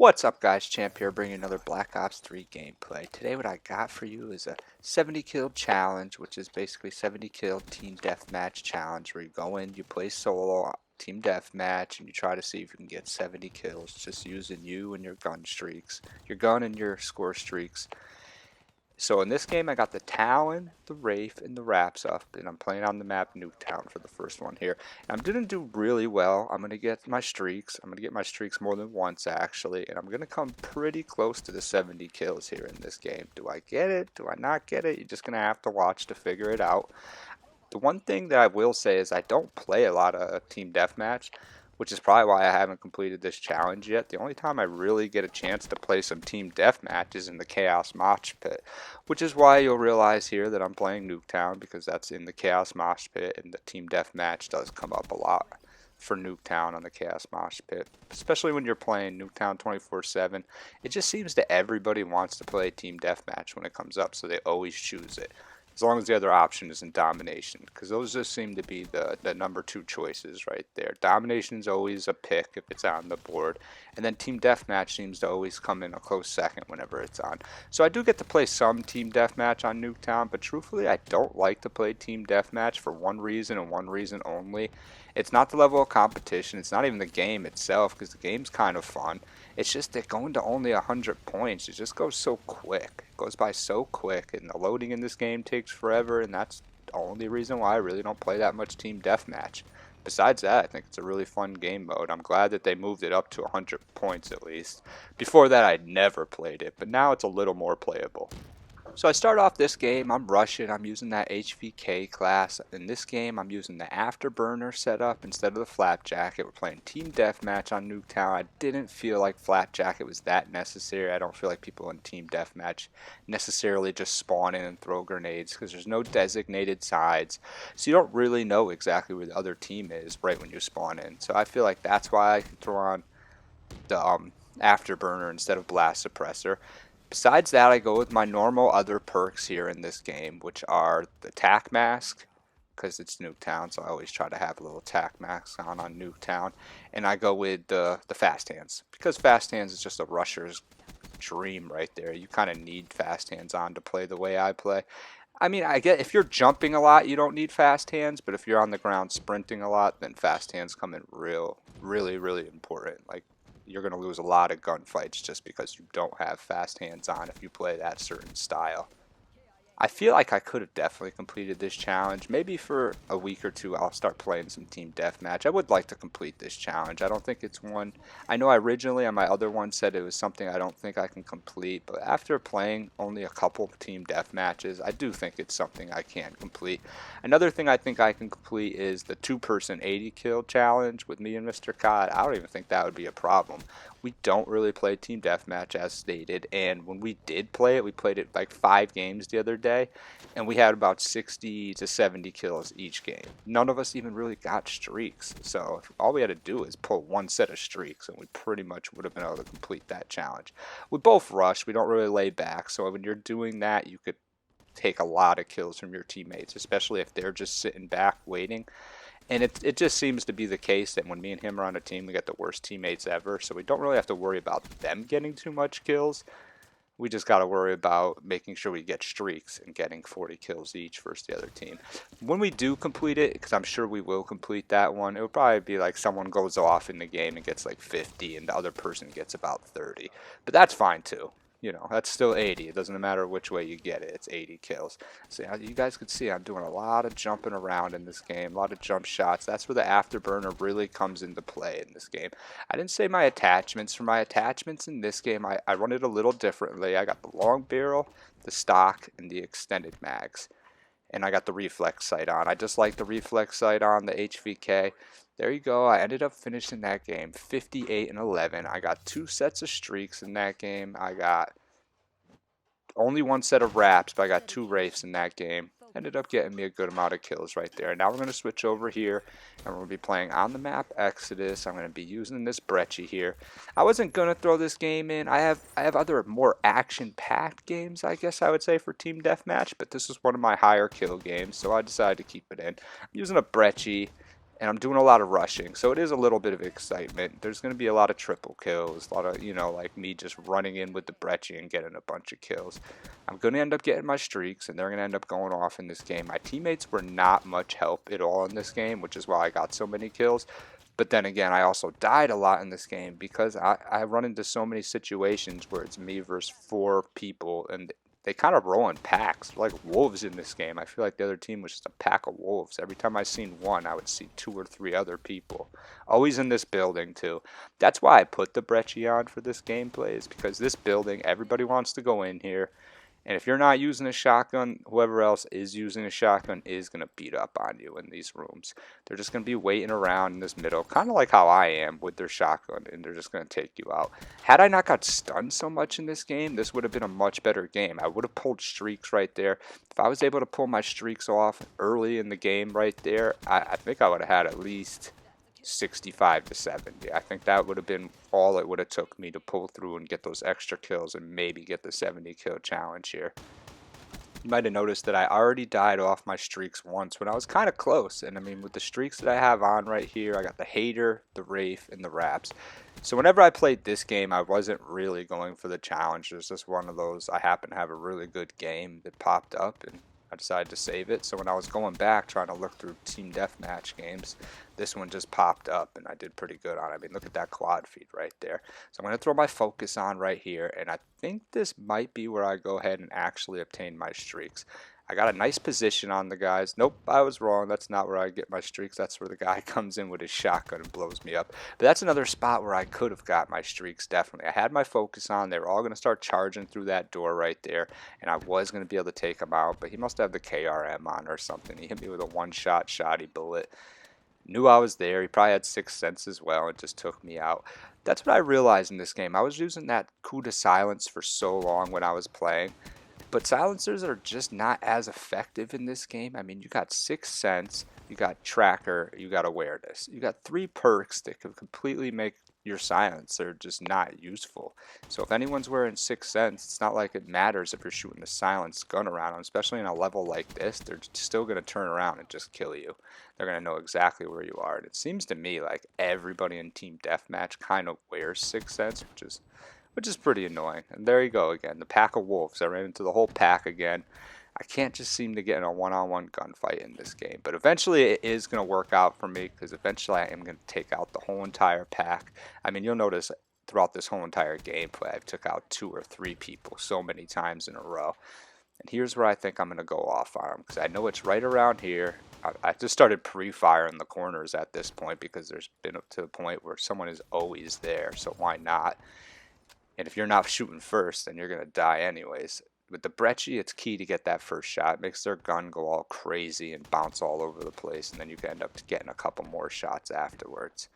What's up guys, Champ here bringing another Black Ops 3 gameplay. Today what I got for you is a 70 kill challenge, which is basically 70 kill team deathmatch challenge where you go in, you play solo team deathmatch, and you try to see if you can get 70 kills just using you and your gun streaks, your gun and your score streaks. So in this game I got the Talon, the Wraith, and the Wraps up, and I'm playing on the map Nuketown for the first one here. And I'm going to do really well. I'm going to get my streaks. I'm going to get my streaks more than once actually, and I'm going to come pretty close to the 70 kills here in this game. Do I get it? Do I not get it? You're just going to have to watch to figure it out. The one thing that I will say is I don't play a lot of team deathmatch, which is probably why I haven't completed this challenge yet. The only time I really get a chance to play some team deathmatch is in the Chaos Mosh Pit, which is why you'll realize here that I'm playing Nuketown, because that's in the Chaos Mosh Pit, and the team deathmatch does come up a lot for Nuketown on the Chaos Mosh Pit, especially when you're playing Nuketown 24/7. It just seems that everybody wants to play team deathmatch when it comes up, so they always choose it, as long as the other option isn't domination, because those just seem to be the number two choices right there. Domination's always a pick if it's on the board, and then team deathmatch seems to always come in a close second whenever it's on. So I do get to play some team deathmatch on Nuketown, but truthfully I don't like to play team deathmatch for one reason and one reason only. It's not the level of competition, it's not even the game itself, because the game's kind of fun. It's just that going to only 100 points, it just goes so quick. It goes by so quick, and the loading in this game takes forever, and that's the only reason why I really don't play that much team deathmatch. Besides that, I think it's a really fun game mode. I'm glad that they moved it up to 100 points at least. Before that, I'd never played it, but now it's a little more playable. So I start off this game, I'm rushing, I'm using that HVK class. In this game, I'm using the Afterburner setup instead of the Flak Jacket. We're playing Team Deathmatch on Nuketown. I didn't feel like Flak Jacket was that necessary. I don't feel like people in Team Deathmatch necessarily just spawn in and throw grenades, because there's no designated sides. So you don't really know exactly where the other team is right when you spawn in. So I feel like that's why I can throw on the Afterburner instead of Blast Suppressor. Besides that, I go with my normal other perks here in this game, which are the Tac Mask, because it's Nuketown, so I always try to have a little Tac Mask on Nuketown. And I go with the Fast Hands, because Fast Hands is just a rusher's dream right there. You kind of need Fast Hands on to play the way I play. I mean, I get if you're jumping a lot, you don't need Fast Hands, but if you're on the ground sprinting a lot, then Fast Hands come in really important. Like, you're going to lose a lot of gunfights just because you don't have fast hands on if you play that certain style. I feel like I could have definitely completed this challenge. Maybe for a week or two I'll start playing some team deathmatch. I would like to complete this challenge. I don't think it's one. I know I originally on my other one said it was something I don't think I can complete, but after playing only a couple team deathmatches, I do think it's something I can complete. Another thing I think I can complete is the two-person 80 kill challenge with me and Mr. Cod. I don't even think that would be a problem. We don't really play team deathmatch as stated, and when we did play it, we played it like 5 games the other day, and we had about 60 to 70 kills each game. None of us even really got streaks, so all we had to do is pull one set of streaks, and we pretty much would have been able to complete that challenge. We both rush, we don't really lay back, so when you're doing that, you could take a lot of kills from your teammates, especially if they're just sitting back waiting. And it just seems to be the case that when me and him are on a team, we get the worst teammates ever. So we don't really have to worry about them getting too much kills. We just got to worry about making sure we get streaks and getting 40 kills each versus the other team. When we do complete it, because I'm sure we will complete that one, it will probably be like someone goes off in the game and gets like 50 and the other person gets about 30. But that's fine too. You know, that's still 80. It doesn't matter which way you get it. It's 80 kills. So you guys can see I'm doing a lot of jumping around in this game, a lot of jump shots. That's where the Afterburner really comes into play in this game. I didn't say my attachments. For my attachments in this game, I run it a little differently. I got the long barrel, the stock, and the extended mags. And I got the reflex sight on. I just like the reflex sight on, the HVK. There you go. I ended up finishing that game 58-11. I got 2 sets of streaks in that game. I got only 1 set of wraps, but I got 2 wraiths in that game. Ended up getting me a good amount of kills right there. Now we're going to switch over here, and we're going to be playing on the map Exodus. I'm going to be using this Brecci here. I wasn't going to throw this game in. I have other more action-packed games, I guess I would say, for Team Deathmatch, but this is one of my higher kill games, so I decided to keep it in. I'm using a Brecci. and I'm doing a lot of rushing, so it is a little bit of excitement. There's going to be a lot of triple kills, a lot of, like me just running in with the Brecci and getting a bunch of kills. I'm going to end up getting my streaks, and they're going to end up going off in this game. My teammates were not much help at all in this game, which is why I got so many kills. But then again, I also died a lot in this game because I run into so many situations where it's me versus 4 people, and they kind of roll in packs, like wolves in this game. I feel like the other team was just a pack of wolves. Every time I seen one, I would see 2 or 3 other people. Always in this building, too. That's why I put the Brecci on for this gameplay, is because this building, everybody wants to go in here. And if you're not using a shotgun, whoever else is using a shotgun is going to beat up on you in these rooms. They're just going to be waiting around in this middle, kind of like how I am with their shotgun, and they're just going to take you out. Had I not got stunned so much in this game, this would have been a much better game. I would have pulled streaks right there. If I was able to pull my streaks off early in the game right there, I think I would have had at least 65 to 70. I think that would have been all it would have took me to pull through and get those extra kills and maybe get the 70 kill challenge here. You might have noticed that I already died off my streaks once when I was kind of close. And I mean, with the streaks that I have on right here, I got the Hater, the Wraith, and the Raps. So whenever I played this game, I wasn't really going for the challenge. It was just one of those, I happened to have a really good game that popped up, and I decided to save it. So when I was going back trying to look through team deathmatch games, this one just popped up and I did pretty good on it. I mean, look at that quad feed right there. So I'm going to throw my focus on right here, and I think this might be where I go ahead and actually obtain my streaks. I got a nice position on the guys. Nope, I was wrong. That's not where I get my streaks. That's where the guy comes in with his shotgun and blows me up. But that's another spot where I could have got my streaks, definitely. I had my focus on. They were all going to start charging through that door right there, and I was going to be able to take him out, but he must have the KRM on or something. He hit me with a one-shot shoddy bullet. Knew I was there. He probably had 6th sense as well and just took me out. That's what I realized in this game. I was using that coup de silence for so long when I was playing, but silencers are just not as effective in this game. I mean, you got 6th sense, you got tracker, you got awareness. You got 3 perks that could completely make your silencer just not useful. So if anyone's wearing 6th sense, it's not like it matters if you're shooting a silenced gun around them, especially in a level like this. They're still going to turn around and just kill you. They're going to know exactly where you are. And it seems to me like everybody in Team Deathmatch kind of wears 6th sense, which is pretty annoying. And there you go again, the pack of wolves. I ran into the whole pack again. I can't just seem to get in a one-on-one gunfight in this game. But eventually it is going to work out for me, because eventually I am going to take out the whole entire pack. I mean, you'll notice throughout this whole entire gameplay, I've took out 2 or 3 people so many times in a row. And here's where I think I'm going to go off on them, because I know it's right around here. I just started pre-firing the corners at this point, because there's been up to the point where someone is always there, so why not? And if you're not shooting first, then you're going to die anyways. With the Brecci, it's key to get that first shot. It makes their gun go all crazy and bounce all over the place, and then you can end up getting a couple more shots afterwards.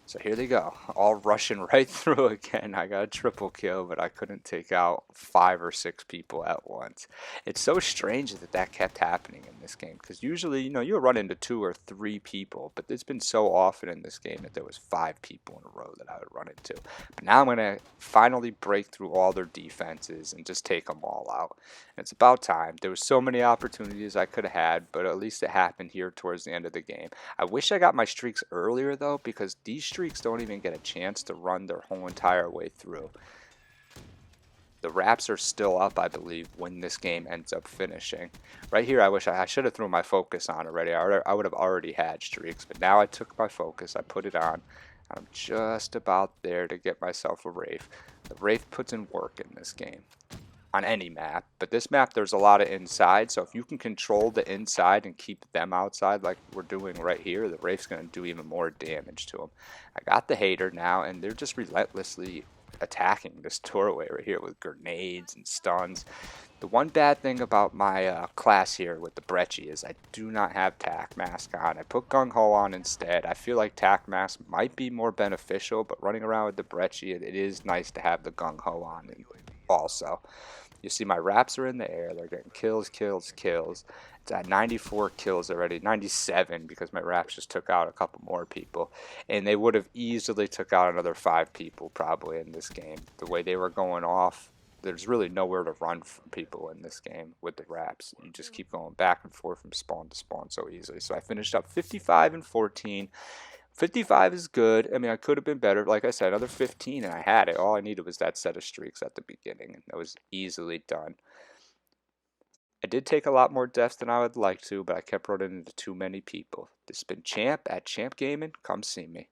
So here they go, all rushing right through again. I got a triple kill, but I couldn't take out 5 or 6 people at once. It's so strange that that kept happening in this game, because usually, you'll run into 2 or 3 people, but it's been so often in this game that there was 5 people in a row that I would run into. But now I'm going to finally break through all their defenses and just take them all out. And it's about time. There was so many opportunities I could have had, but at least it happened here towards the end of the game. I wish I got my streaks earlier, though, because these streaks don't even get a chance to run their whole entire way through. The Raps are still up, I believe, when this game ends up finishing. Right here, I wish I should have thrown my focus on already. I would have already had streaks, but now I took my focus, I put it on. I'm just about there to get myself a Wraith. The Wraith puts in work in this game. On any map, but this map there's a lot of inside, so if you can control the inside and keep them outside like we're doing right here, the Wraith's going to do even more damage to them. I got the Hater now, and they're just relentlessly attacking this doorway right here with grenades and stuns. The one bad thing about my class here with the Brecci is I do not have Tac Mask on. I put Gung Ho on instead. I feel like Tac Mask might be more beneficial, but running around with the Brecci, it is nice to have the Gung Ho on also. You see my Raps are in the air. They're getting kills, kills, kills. It's at 94 kills already, 97, because my Raps just took out a couple more people. And they would have easily took out another 5 people probably in this game. The way they were going off, there's really nowhere to run from people in this game with the wraps. You just keep going back and forth from spawn to spawn so easily. So I finished up 55 and 14. 55 is good. I mean, I could have been better. Like I said, another 15 and I had it. All I needed was that set of streaks at the beginning, and that was easily done. I did take a lot more deaths than I would like to, but I kept running into too many people. This has been Champ at Champ Gaming. Come see me.